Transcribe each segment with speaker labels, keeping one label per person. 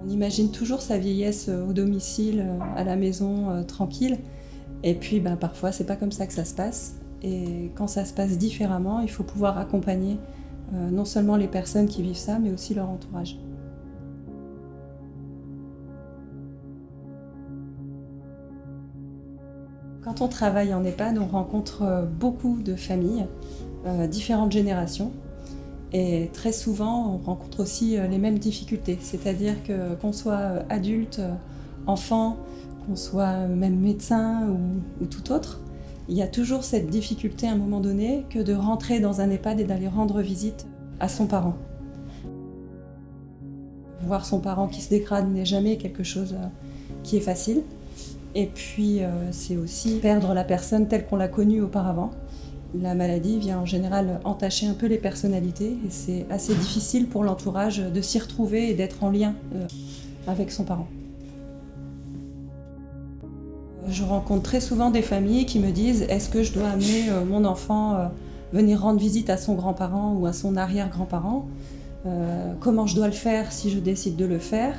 Speaker 1: On imagine toujours sa vieillesse au domicile, à la maison, tranquille. Et puis parfois, c'est pas comme ça que ça se passe. Et quand ça se passe différemment, il faut pouvoir accompagner non seulement les personnes qui vivent ça, mais aussi leur entourage. Quand on travaille en EHPAD, on rencontre beaucoup de familles, différentes générations. Et très souvent, on rencontre aussi les mêmes difficultés. C'est-à-dire qu'on soit adulte, enfant, qu'on soit même médecin ou tout autre, il y a toujours cette difficulté à un moment donné que de rentrer dans un EHPAD et d'aller rendre visite à son parent. Voir son parent qui se dégrade n'est jamais quelque chose qui est facile. Et puis, c'est aussi perdre la personne telle qu'on l'a connue auparavant. La maladie vient en général entacher un peu les personnalités et c'est assez difficile pour l'entourage de s'y retrouver et d'être en lien avec son parent. Je rencontre très souvent des familles qui me disent « Est-ce que je dois amener mon enfant venir rendre visite à son grand-parent ou à son arrière-grand-parent ? Comment je dois le faire si je décide de le faire ?»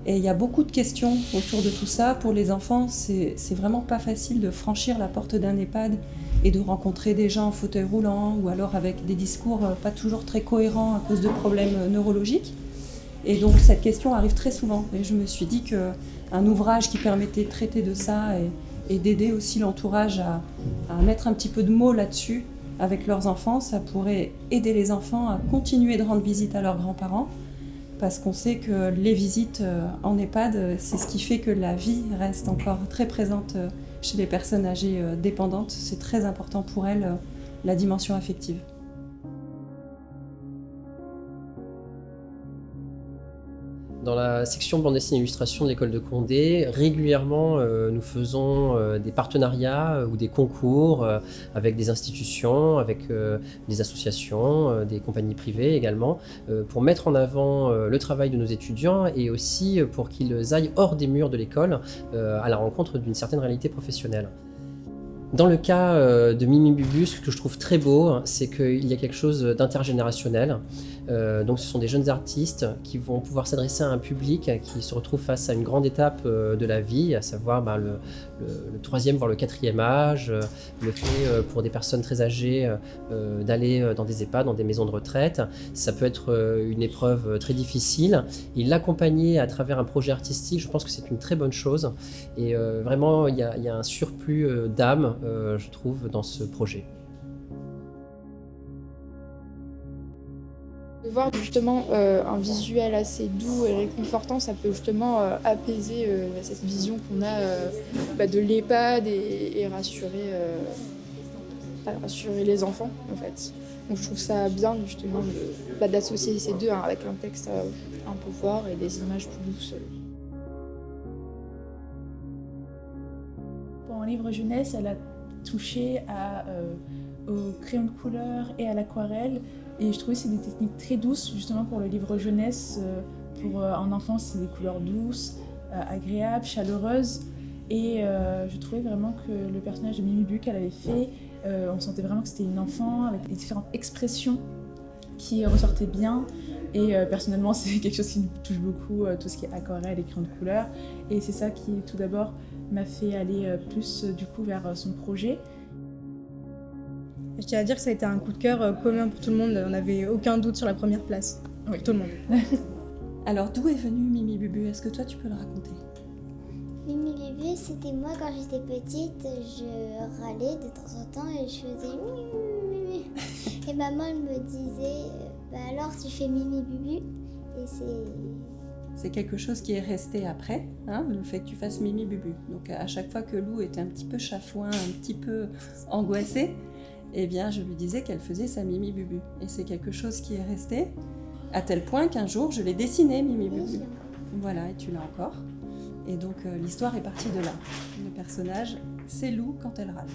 Speaker 1: Et il y a beaucoup de questions autour de tout ça. Pour les enfants, c'est vraiment pas facile de franchir la porte d'un EHPAD et de rencontrer des gens en fauteuil roulant ou alors avec des discours pas toujours très cohérents à cause de problèmes neurologiques. Et donc cette question arrive très souvent. Et je me suis dit qu'un ouvrage qui permettait de traiter de ça et d'aider aussi l'entourage à mettre un petit peu de mots là-dessus avec leurs enfants, ça pourrait aider les enfants à continuer de rendre visite à leurs grands-parents. Parce qu'on sait que les visites en EHPAD, c'est ce qui fait que la vie reste encore très présente chez les personnes âgées dépendantes. C'est très important pour elles, la dimension affective.
Speaker 2: Dans la section bande dessinée et illustration de l'école de Condé, régulièrement nous faisons des partenariats ou des concours avec des institutions, avec des associations, des compagnies privées également, pour mettre en avant le travail de nos étudiants et aussi pour qu'ils aillent hors des murs de l'école à la rencontre d'une certaine réalité professionnelle. Dans le cas de Mimi Bubu, ce que je trouve très beau, c'est qu'il y a quelque chose d'intergénérationnel. Donc ce sont des jeunes artistes qui vont pouvoir s'adresser à un public qui se retrouve face à une grande étape de la vie, à savoir le 3e voire le 4e âge, le fait pour des personnes très âgées d'aller dans des EHPAD, dans des maisons de retraite. Ça peut être une épreuve très difficile. Et l'accompagner à travers un projet artistique, je pense que c'est une très bonne chose. Et vraiment, il y a un surplus d'âme, je trouve, dans ce projet.
Speaker 3: De voir justement un visuel assez doux et réconfortant, ça peut justement apaiser cette vision qu'on a de l'EHPAD et rassurer les enfants en fait. Donc je trouve ça bien justement d'associer ces deux avec un texte un peu fort et des images plus douces.
Speaker 4: Pour un livre jeunesse, elle a touché au crayon de couleur et à l'aquarelle. Et je trouvais que c'est des techniques très douces, justement pour le livre jeunesse. Pour un enfant, c'est des couleurs douces, agréables, chaleureuses. Et je trouvais vraiment que le personnage de Mimi Bubu qu'elle avait fait, on sentait vraiment que c'était une enfant avec des différentes expressions qui ressortaient bien. Et personnellement, c'est quelque chose qui me touche beaucoup, tout ce qui est aquarelle et crayon de couleur. Et c'est ça qui, tout d'abord, m'a fait aller plus du coup vers son projet.
Speaker 5: Je tiens à dire que ça a été un coup de cœur commun pour tout le monde. On n'avait aucun doute sur la première place. Oui, tout le monde.
Speaker 1: Alors d'où est venue Mimi Bubu? Est-ce que toi tu peux le raconter?
Speaker 6: Mimi Bubu, c'était moi quand j'étais petite. Je râlais de temps en temps et je faisais Mimi. Et maman elle me disait alors tu fais Mimi Bubu. Et
Speaker 1: c'est quelque chose qui est resté après, le fait que tu fasses Mimi Bubu. Donc à chaque fois que Lou était un petit peu chafouin, un petit peu angoissée, eh bien je lui disais qu'elle faisait sa Mimi Bubu. Et c'est quelque chose qui est resté, à tel point qu'un jour je l'ai dessiné Mimi Bubu. Voilà, et tu l'as encore. Et donc l'histoire est partie de là. Le personnage, c'est Lou quand elle râle.